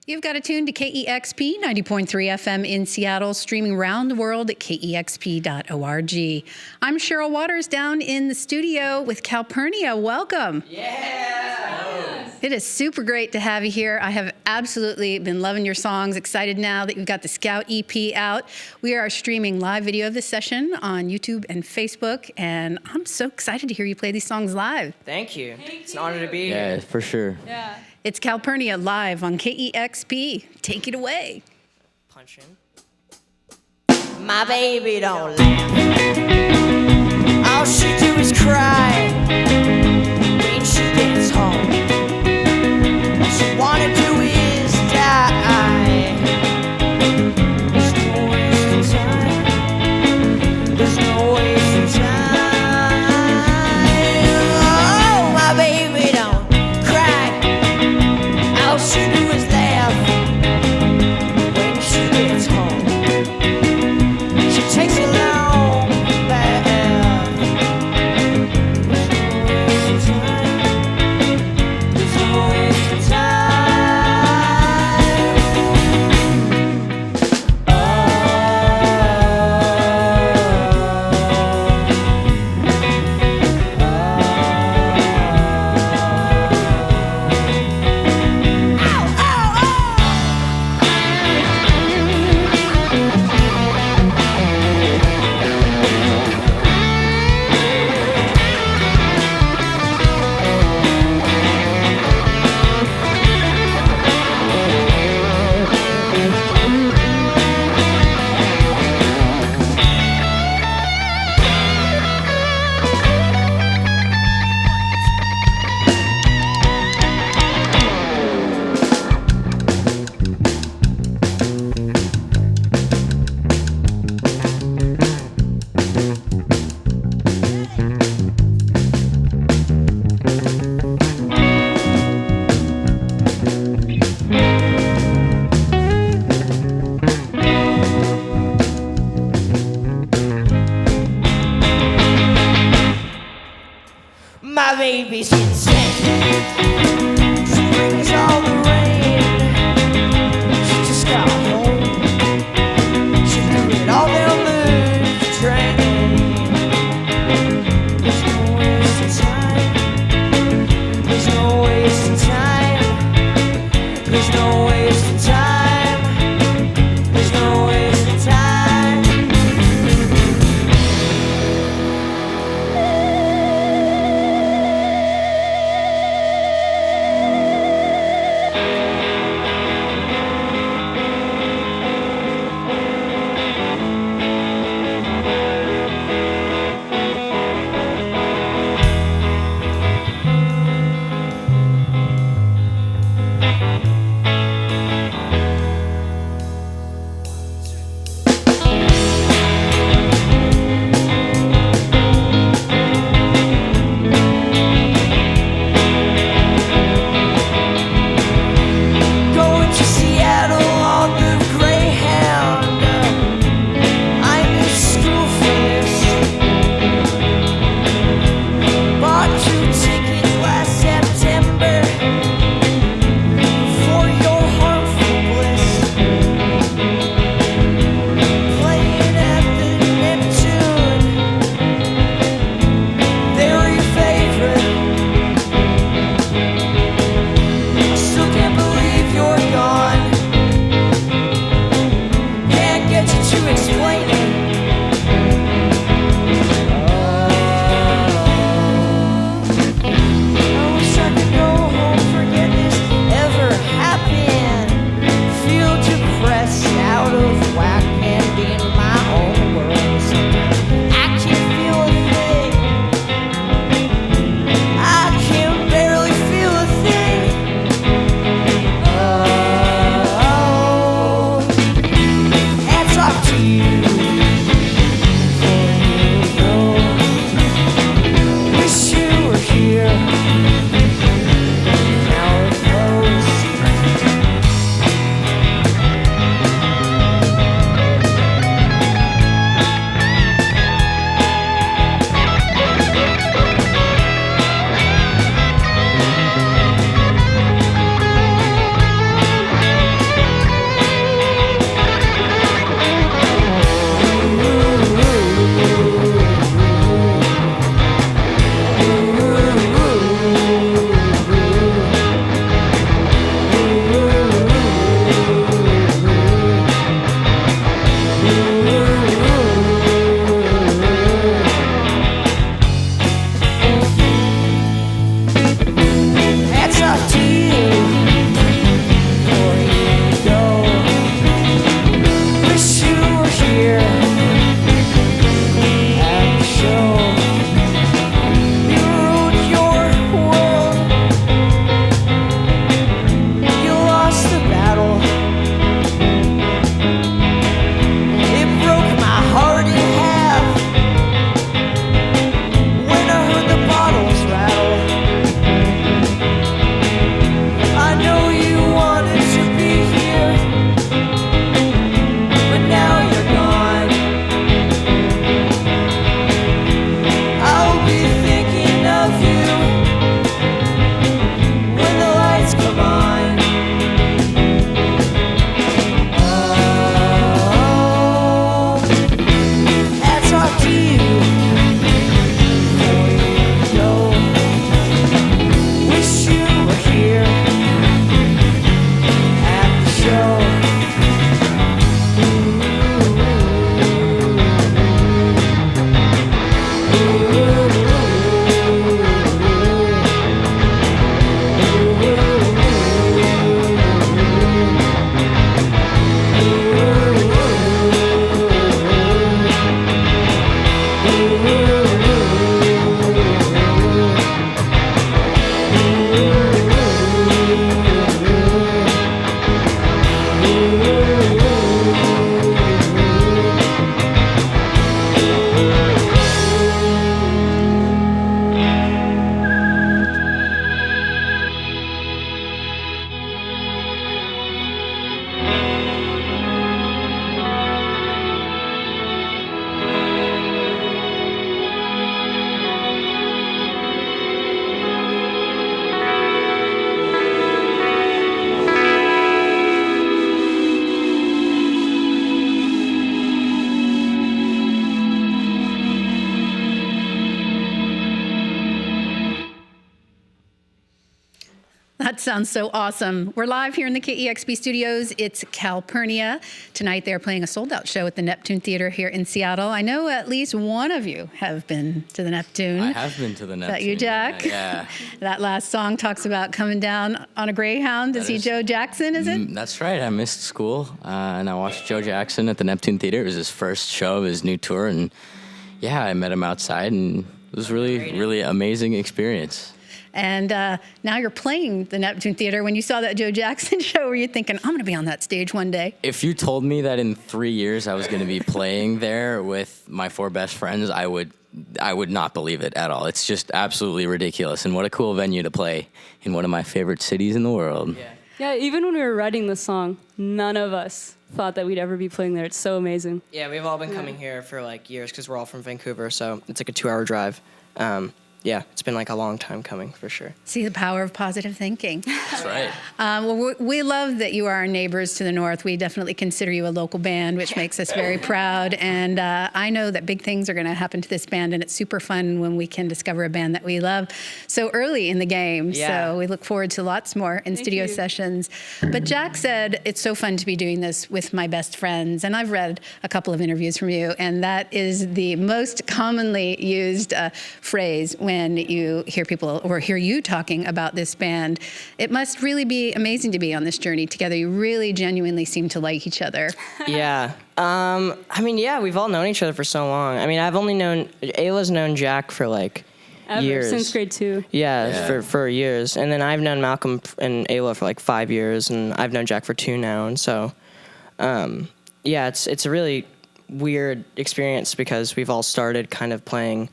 You've got it tuned to KEXP 90.3 FM in Seattle, streaming around the world at KEXP.org. I'm Cheryl Waters down in the studio with Calpurnia. Welcome. Yeah. It is super great to have you here. I have absolutely been loving your songs. Excited now that you've got the Scout EP out. We are streaming live video of this session on YouTube and Facebook, and I'm so excited to hear you play these songs live. Thank you. It's an honor to be here. Yeah, for sure. Yeah. It's Calpurnia live on KEXP. Take it away. Punch in. My baby don't laugh. All she do is cry when she gets home. All she wanna do is die. There's no wasting time. There's no wasting time. Oh, my baby don't cry. All she do is laugh when she gets home. She takes a long bath. There's no wasting time. My baby's insane. She brings all the rain. She just got home. She threw it all down the drain. There's no wasting time. There's no wasting time. There's no wasting time. There's no wasting time. That sounds so awesome. We're live here in the KEXP studios. It's Calpurnia. Tonight they're playing a sold-out show at the Neptune Theater here in Seattle. I know at least one of you have been to the Neptune. I have been to the Neptune. Is that you, Jack? Yeah. That last song talks about coming down on a Greyhound to see Joe Jackson, is it? That's right. I missed school, and I watched Joe Jackson at the Neptune Theater. It was his first show of his new tour, and yeah, I met him outside, and it was really amazing experience. And now you're playing the Neptune Theater. When you saw that Joe Jackson show, were you thinking, I'm going to be on that stage one day? If you told me that in 3 years I was going to be playing there with my 4 best friends, I would not believe it at all. It's just absolutely ridiculous. And what a cool venue to play in one of my favorite cities in the world. Yeah, even when we were writing the song, none of us thought that we'd ever be playing there. It's so amazing. Yeah, we've all been coming here for like years because we're all from Vancouver, so it's like a 2-hour drive. Yeah, it's been like a long time coming for sure. See the power of positive thinking. That's right. Well, we love that you are our neighbors to the north. We definitely consider you a local band, which makes us very proud. And I know that big things are going to happen to this band, and it's super fun when we can discover a band that we love so early in the game. Yeah. So we look forward to lots more in studio sessions. But Jack said, it's so fun to be doing this with my best friends. And I've read a couple of interviews from you, and that is the most commonly used phrase when you hear people or hear you talking about this band. It must really be amazing to be on this journey together. You really genuinely seem to like each other. Yeah. We've all known each other for so long. I mean, Ayla's known Jack for like years. Since grade 2. Yeah. For years. And then I've known Malcolm and Ayla for like 5 years, and I've known Jack for 2 now. And so, it's a really weird experience because we've all started kind of playing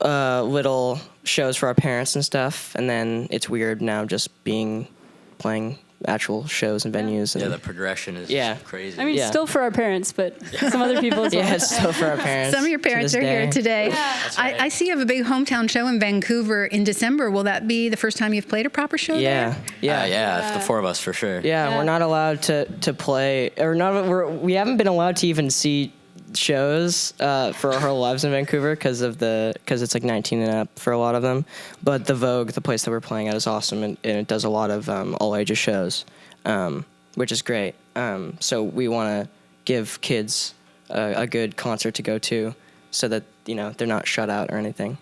little shows for our parents and stuff, and then it's weird now just playing actual shows and venues. And the progression is crazy. I mean, still for our parents, but some other people as well. Yeah, it's still for our parents. Some of your parents are here today. That's right. I see you have a big hometown show in Vancouver in December. Will that be the first time you've played a proper show there? Yeah, the 4 of us for sure. Yeah, we're not allowed to play, we haven't been allowed to even see shows for our whole lives in Vancouver because it's like 19 and up for a lot of them. But the Vogue, the place that we're playing at, is awesome, and it does a lot of all ages shows, which is great. So we want to give kids a good concert to go to, so that they're not shut out or anything.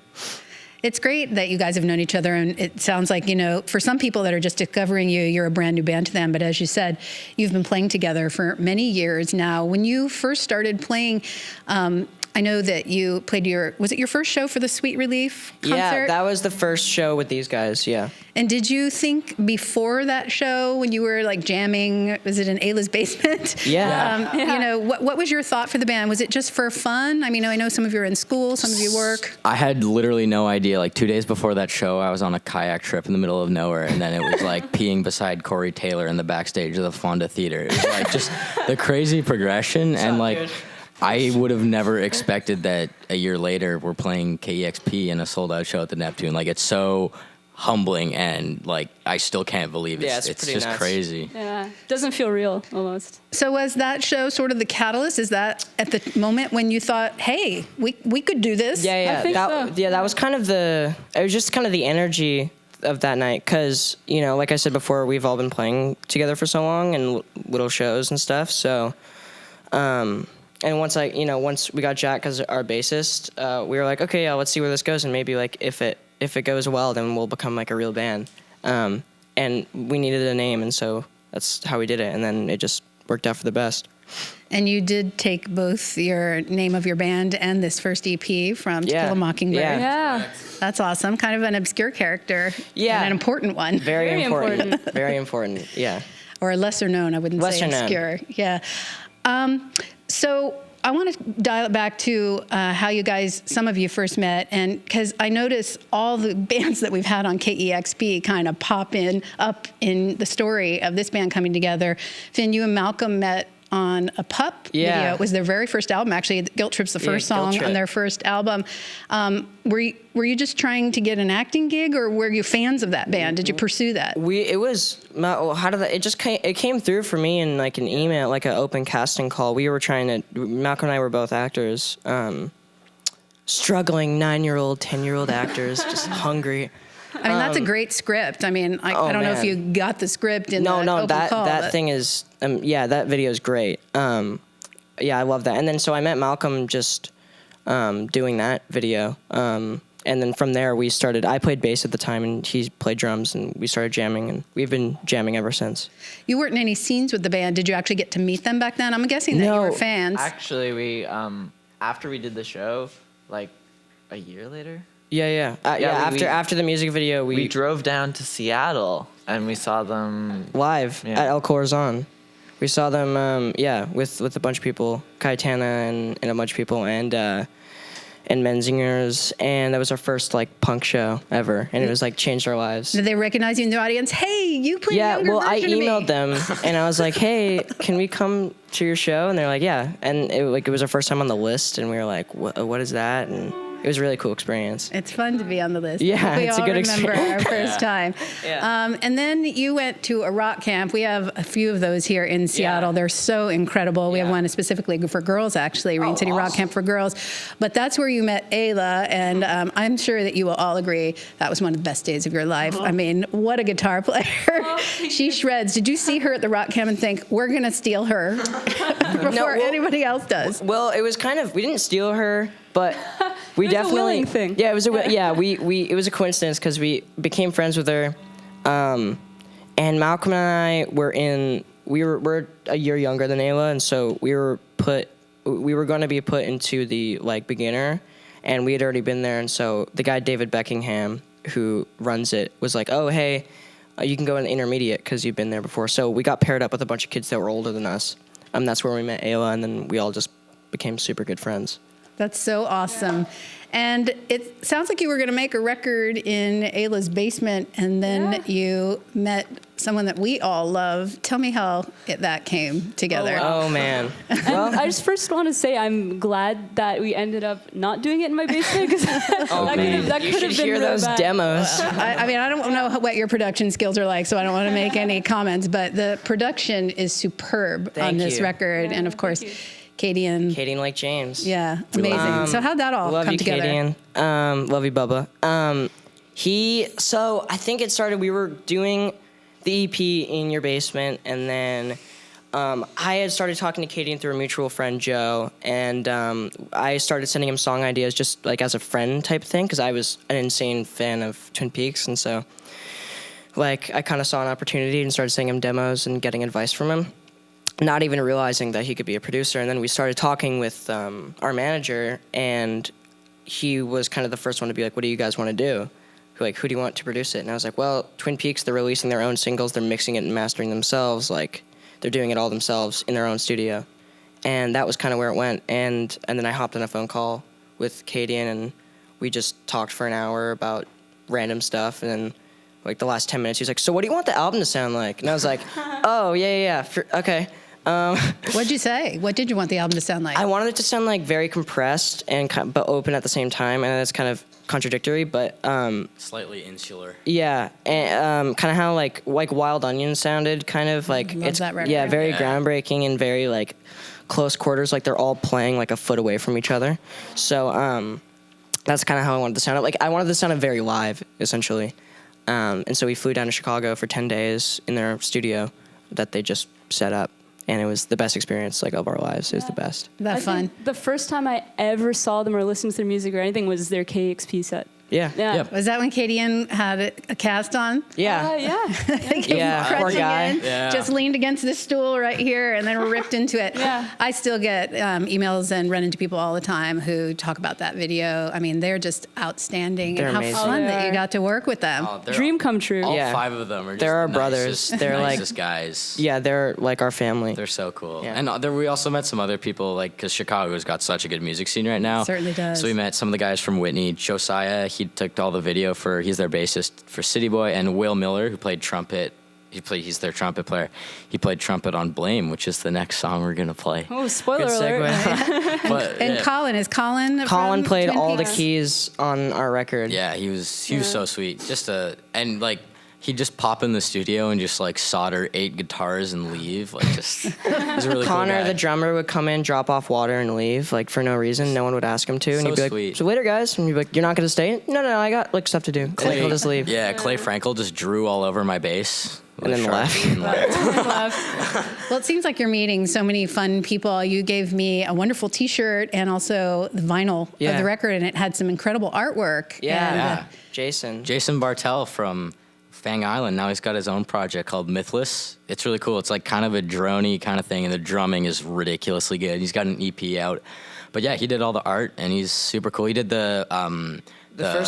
It's great that you guys have known each other, and it sounds like, for some people that are just discovering you, you're a brand new band to them. But as you said, you've been playing together for many years now. When you first started playing, I know that you played was it your first show for the Sweet Relief concert? Yeah, that was the first show with these guys, yeah. And did you think before that show, when you were like jamming, was it in Ayla's basement? Yeah. What was your thought for the band? Was it just for fun? I mean, I know some of you are in school, some of you work. I had literally no idea. Like 2 days before that show, I was on a kayak trip in the middle of nowhere, and then it was like peeing beside Corey Taylor in the backstage of the Fonda Theater. It was like just the crazy progression, and like, good. I would have never expected that a year later we're playing KEXP in a sold-out show at the Neptune. Like, it's so humbling, and like, I still can't believe it. It's just nuts. crazy. Yeah, doesn't feel real almost. So was that show sort of the catalyst? Is that at the moment when you thought, hey, we could do this? Yeah. I think so. Yeah, that was kind of it was just kind of the energy of that night, because like I said before, we've all been playing together for so long and little shows and stuff. So, and once we got Jack as our bassist, we were like, okay, yeah, let's see where this goes, and maybe like if it goes well, then we'll become like a real band. And we needed a name, and so that's how we did it, and then it just worked out for the best. And you did take both your name of your band and this first EP from To Kill a Mockingbird. Yeah. That's awesome. Kind of an obscure character. Yeah. And an important one. Very important. Very important. Yeah. Or a lesser known, I wouldn't say obscure. Yeah. So I want to dial it back to how you guys, some of you first met, and because I notice all the bands that we've had on KEXP kind of pop up in the story of this band coming together. Finn, you and Malcolm met on a Pup video. It was their very first album, actually. Guilt Trip's the first song on their first album. Were you just trying to get an acting gig, or were you fans of that band? Did you pursue that? It came through for me in like an email, like an open casting call. Malcolm and I were both actors, struggling 9-year-old, 10-year-old actors, just hungry. I mean, that's a great script. I mean, I don't know if man. you got the script in No, the open that call, that but- thing is, that video is great. Yeah, I love that. And then so I met Malcolm just doing that video. And then from there I played bass at the time and he played drums and we started jamming and we've been jamming ever since. You weren't in any scenes with the band. Did you actually get to meet them back then? I'm guessing that you were No. fans. Actually, we after we did the show, like a year later, Yeah. Yeah, we- After the music video, we drove down to Seattle and we saw them. live Yeah. at El Corazon. We saw them, with a bunch of people, Cayetana and a bunch of people, and Menzingers, and that was our first like punk show ever, and it was like changed our lives. Did they recognize you in the audience? Hey, you played a Yeah, younger well, I version of me. emailed them and I was like, "Hey, can we come to your show?" And they're like, "Yeah." And it was our first time on the list, and we were like, "What is that?" And it was a really cool experience. It's fun to be on the list. Yeah, we it's a all good remember experience. our first time. Yeah. And then you went to a rock camp. We have a few of those here in Seattle. Yeah. They're so incredible. We have Yeah. one specifically for girls, actually, Rain City Rock awesome. Camp for girls. But that's where you met Ayla, and I'm sure that you will all agree that was one of the best days of your life. I mean, what a guitar player. She shreds. Did you see her at the rock camp and think, we're going to steal her before anybody else does? Well, it was kind of, we didn't steal her, but we It was a definitely willing thing. Yeah, it was it was a coincidence because we became friends with her, and Malcolm and I we're a year younger than Ayla, and so we were going to be put into the like beginner, and we had already been there, and so the guy David Beckingham who runs it was like, "Oh, hey, you can go in the intermediate because you've been there before." So we got paired up with a bunch of kids that were older than us. That's where we met Ayla, and then we all just became super good friends. That's so awesome. And it sounds like you were going to make a record in Ayla's basement, and then you met someone that we all love. Tell me how that came together. Oh man. And I just first want to say I'm glad that we ended up not doing it in my basement because that You could should have been hear real those bad. demos. I mean, I don't know what your production skills are like, so I don't want to make any comments, but the production is superb on Thank this you. Yeah, record. And of course, thank you. Katie and Katie and Lake James. yeah, amazing. So how'd that all Love come you, together? Katie and love you, Bubba. So I think it started, we were doing the EP in your basement, and then I had started talking to Katie through a mutual friend, Joe, and I started sending him song ideas just like as a friend type thing, because I was an insane fan of Twin Peaks, and so like I kind of saw an opportunity and started sending him demos and getting advice from him, not even realizing that he could be a producer. And then we started talking with our manager, and he was kind of the first one to be like, "What do you guys want to do? Like, who do you want to produce it?" And I was like, "Well, Twin Peaks, they're releasing their own singles, they're mixing it and mastering themselves, like they're doing it all themselves in their own studio." And that was kind of where it went. And then I hopped on a phone call with Katie, and we just talked for an hour about random stuff. And then like the last 10 minutes, he was like, "So what do you want the album to sound like?" And I was like, "Oh, yeah, okay." What'd you say? What did you want the album to sound like? I wanted it to sound like very compressed and but open at the same time, and that's kind of contradictory, but Slightly insular. yeah, and kind of how like Wild Onion sounded, kind of like Love it's that record. yeah, very Yeah. groundbreaking and very like close quarters, like they're all playing like a foot away from each other. So that's kind of how I wanted to sound. Like I wanted to sound very live, essentially. And so we flew down to Chicago for 10 days in their studio that they just set up. And it was the best experience like of our lives. It was the best. that I fun. think the first time I ever saw them or listened to their music or anything was their KEXP set. Yeah. Yeah. Yep. Was that when Katie Ann had a cast on? Yeah. Yeah. Yeah, poor Crutching guy. in, Yeah. just leaned against the stool right here and then ripped into it. Yeah. I still get emails and run into people all the time who talk about that video. I mean, they're just outstanding. They're and how amazing. fun Oh, they that you are. got to work with them. Oh, they're Dream come true. All Yeah. 5 of them are just They're our the brothers. nicest- They're like- nicest guys. Yeah, they're like our family. They're so cool. Yeah. And we also met some other people, like, because Chicago's got such a good music scene right now. Certainly does. So we met some of the guys from Whitney. Josiah, he took all the video he's their bassist for City Boy, and Will Miller, who played trumpet. He's their trumpet player. He played trumpet on Blame, which is the next song we're going to play. Oh, spoiler Good alert. segue. But, And yeah. Colin, is Colin Colin from played Twin all the Peaks? keys on our record. Yeah, he was so sweet. And like he'd just pop in the studio and just like solder 8 guitars and leave. Like just, he's a really Connor, cool guy. the drummer, would come in, drop off water, and leave, like for no reason. No one would ask him to, and So he'd be like, sweet. "So later, guys." And he'd be like, "You're not gonna stay?" "No, I got like stuff to do." And then he'll just leave. Yeah, Clay Frankel just drew all over my bass. And with then a Sharpie left. Well, it seems like you're meeting so many fun people. You gave me a wonderful T-shirt and also the vinyl of Yeah. the record, and it had some incredible artwork. Yeah, And, Yeah. Jason. Jason Bartel from Fang Island. Now he's got his own project called Mythless. It's really cool. It's like kind of a droney kind of thing, and the drumming is ridiculously good. He's got an EP out. But yeah, he did all the art, and he's super cool. He did the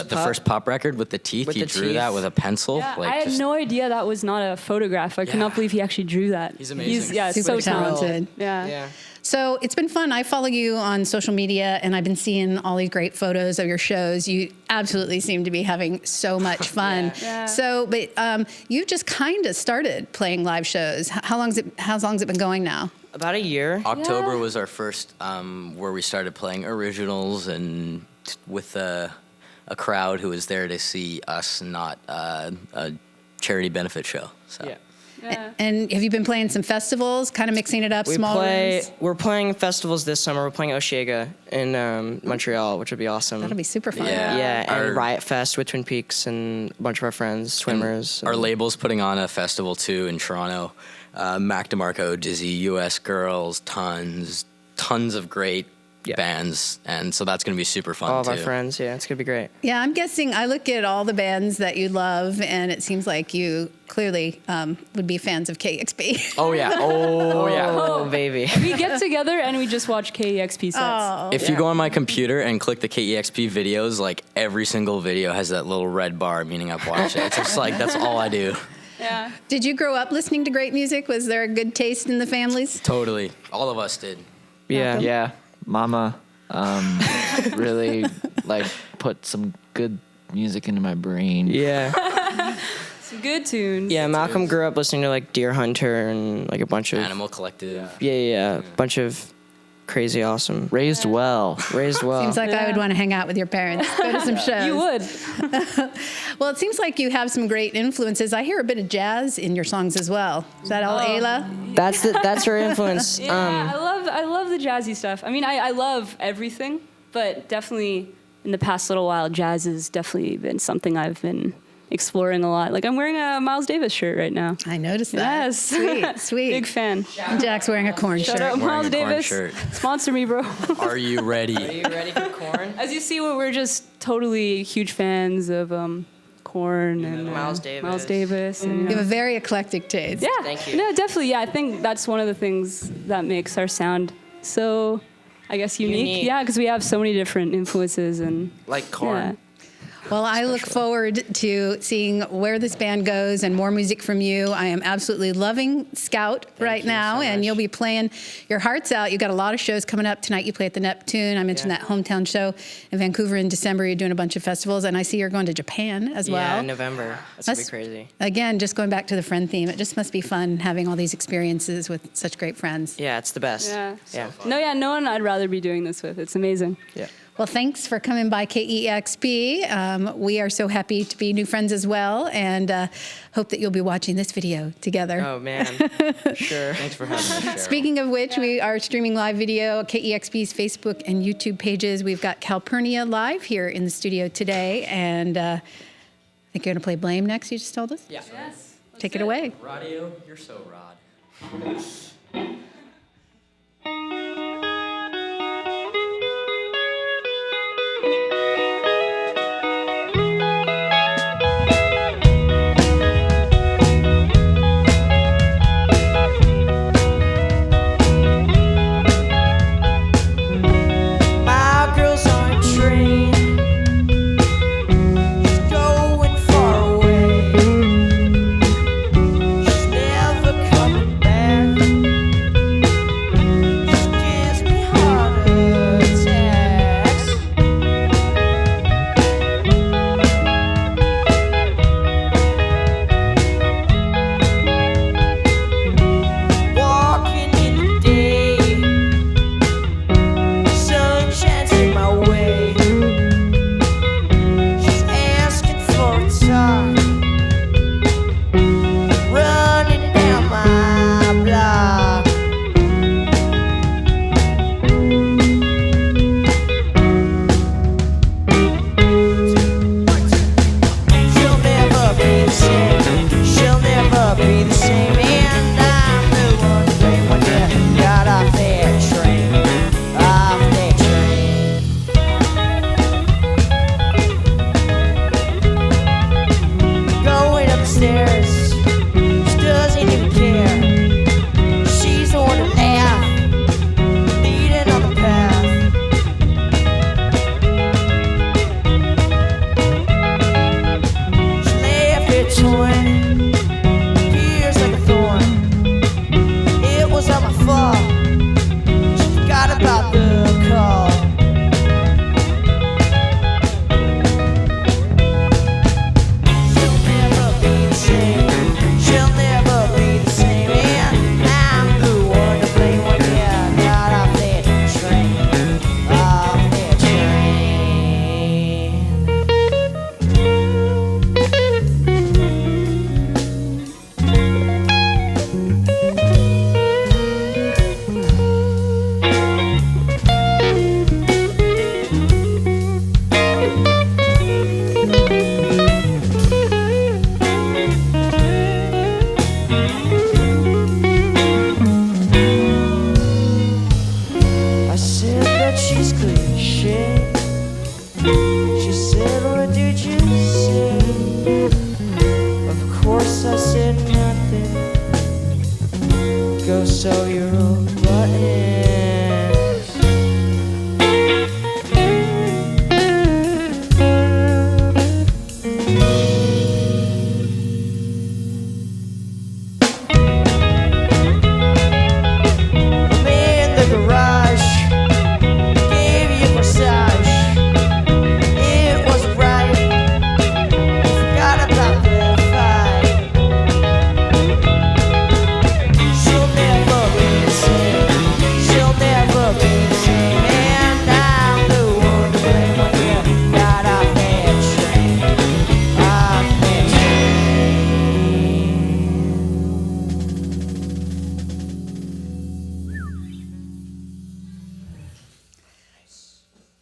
first pop record with the teeth. With He the drew teeth. that with a pencil. Yeah, like I had just- no idea that was not a photograph. I could not Yeah. believe he actually drew that. He's amazing. Yeah, Super so talented. Yeah. Yeah. So it's been fun. I follow you on social media, and I've been seeing all these great photos of your shows. You absolutely seem to be having so much fun. Yeah. So, but you just kind of started playing live shows. How long's it been going now? About a year. October Yeah. was our first where we started playing originals and with a crowd who was there to see us, not a charity benefit show. So. Yeah. Yeah. And have you been playing some festivals, kind of mixing it up, small rooms? We're playing festivals this summer. We're playing Osheaga in Montreal, which would be awesome. That'll be super fun. Yeah. Yeah, and Our- Riot Fest with Twin Peaks and a bunch of our friends, swimmers. Our and- label's putting on a festival too in Toronto. Mac DeMarco, Dizzy, U.S. Girls, tons of great Yeah. bands, and so that's going to be super fun all of too. our friends. Yeah, it's gonna be great. Yeah, I'm guessing I look at all the bands that you love, and it seems like you clearly would be fans of KEXP. Oh yeah, oh yeah. Oh, baby. We get together and we just watch KEXP sets. If you go on my computer and click the KEXP videos, like every single video has that little red bar, meaning I've watched it. It's just like that's all I do. Yeah. Did you grow up listening to great music? Was there a good taste in the families? Totally, all of us did. Yeah. Yeah, Mama really like put some good music into my brain. Yeah. Some good tunes. Yeah, Malcolm grew up listening to like Deer Hunter and like a bunch of Animal Collective. yeah, bunch of crazy awesome. Raised well. Raised well. Seems like I would want to hang out with your parents, go to some shows. You would. Well, it seems like you have some great influences. I hear a bit of jazz in your songs as well. Is that Alaia? that's her influence. Yeah, I love the jazzy stuff. I mean, I love everything, but definitely in the past little while, jazz has definitely been something I've been exploring a lot. Like I'm wearing a Miles Davis shirt right now. I noticed that. Yes. Sweet. Big fan. Jack's wearing a corn Shout shirt. out Wearing Miles a corn Davis. shirt. Sponsor me, bro. Are you ready? Are you ready for corn? As you see, we're just totally huge fans of Korn and Miles Davis. Miles Davis. And, You have a very eclectic taste. yeah, Thank you. No, definitely. Yeah, I think that's one of the things that makes our sound so, I guess, unique. Yeah, because we have so many different influences and Like corn. yeah. Well, I look forward to seeing where this band goes and more music from you. I am absolutely loving Scout right you now, so and much. you'll be playing your hearts out. You've got a lot of shows coming up. Tonight you play at the Neptune. I mentioned that hometown show in Vancouver in December. You're doing a bunch of festivals, and I see you're going to Japan as well. Yeah, in November. That's gonna be That's- crazy. Again, just going back to the friend theme, it just must be fun having all these experiences with such great friends. Yeah, it's the best. Yeah. Yeah. No one I'd rather be doing this with. It's amazing. Yeah. Well, thanks for coming by KEXP. We are so happy to be new friends as well, and hope that you'll be watching this video together. Oh man. Sure. Thanks for having me, Cheryl. Speaking of which, we are streaming live video, KEXP's Facebook and YouTube pages. We've got Calpurnia live here in the studio today, and I think you're going to play Blame next, you just told us? Yeah. Yes. Take it away. Radio, you're so rod. My girl's on a train. She's going far away. She's never coming back. doing nothing. Go sew your old buttons.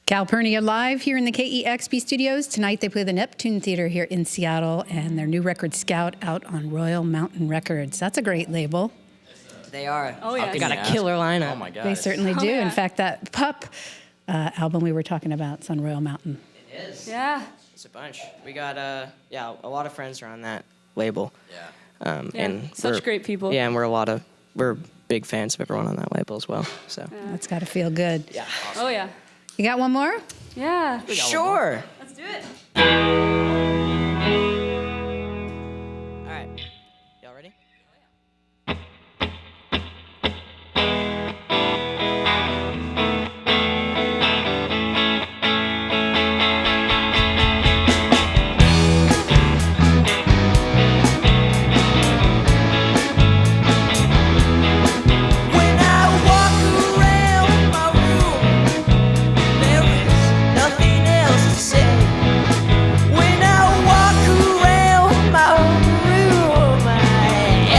Calpurnia live here in the KEXP studios. Tonight they play the Neptune Theater here in Seattle and their new record Scout out on Royal Mountain Records. That's a great label. They are. Oh, yeah. They got a killer lineup. Oh my god. They certainly do. yeah. In fact, that Pup album we were talking about is on Royal Mountain. It is. Yeah. It's a bunch. We got a lot of friends are on that label. Yeah. Yeah, And such we're- great people. Yeah, and we're big fans of everyone on that label as well. So. That's got to feel good. Yeah. Oh yeah. You got one more? Yeah. Sure. Let's do it. All right. Y'all ready? When I walk around my room, there is nothing else to say. When I walk around my room, I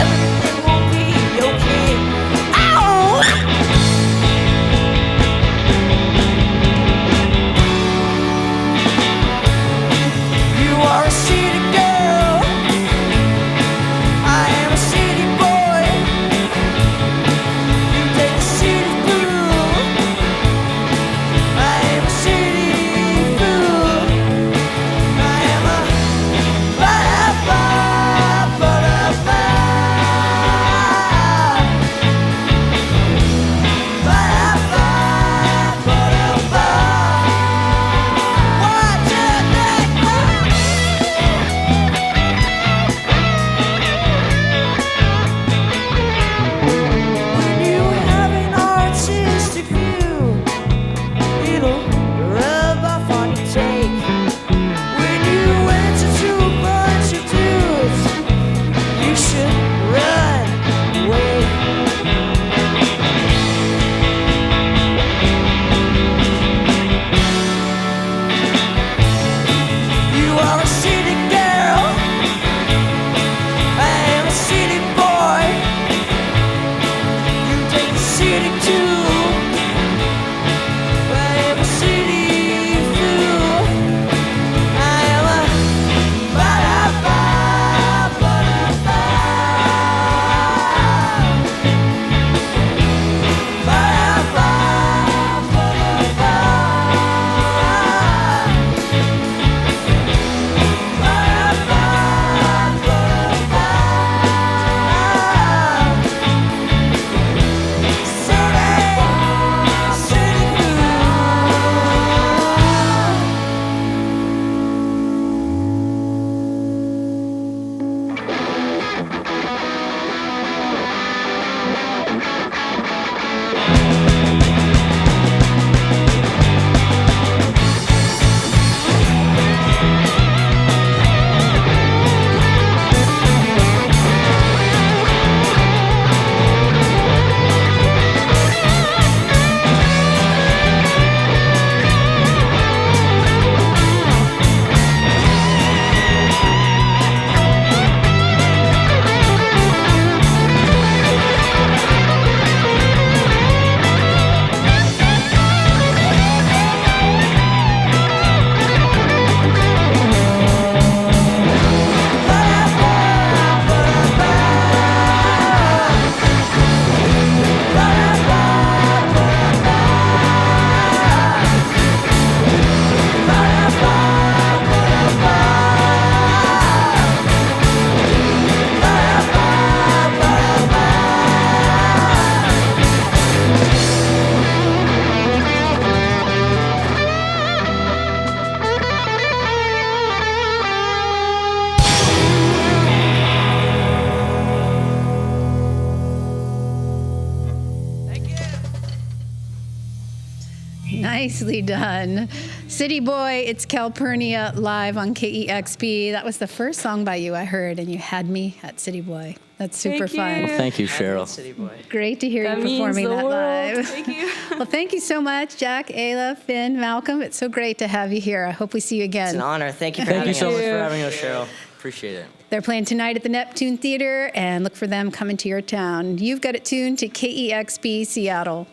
Nicely done. City Boy, it's Calpurnia live on KEXP. That was the first song by you I heard, and you had me at City Boy. That's super Thank you. fun. Well, thank you, Cheryl. City boy. Great to hear That you means performing the that world. live. Thank you. Well, thank you so much, Jack, Ayla, Finn, Malcolm. It's so great to have you here. I hope we see you again. It's an honor. Thank you for Thank you having so us. much for having us, Cheryl. Appreciate it. They're playing tonight at the Neptune Theater, and look for them coming to your town. You've got it tuned to KEXP Seattle.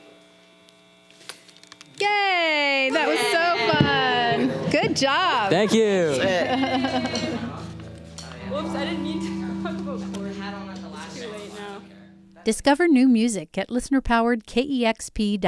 Yay! That was so fun. Good job. Thank you. Whoops, I didn't mean to talk about chords. It's too late now. Discover new music at listenerpowered KEXP.org.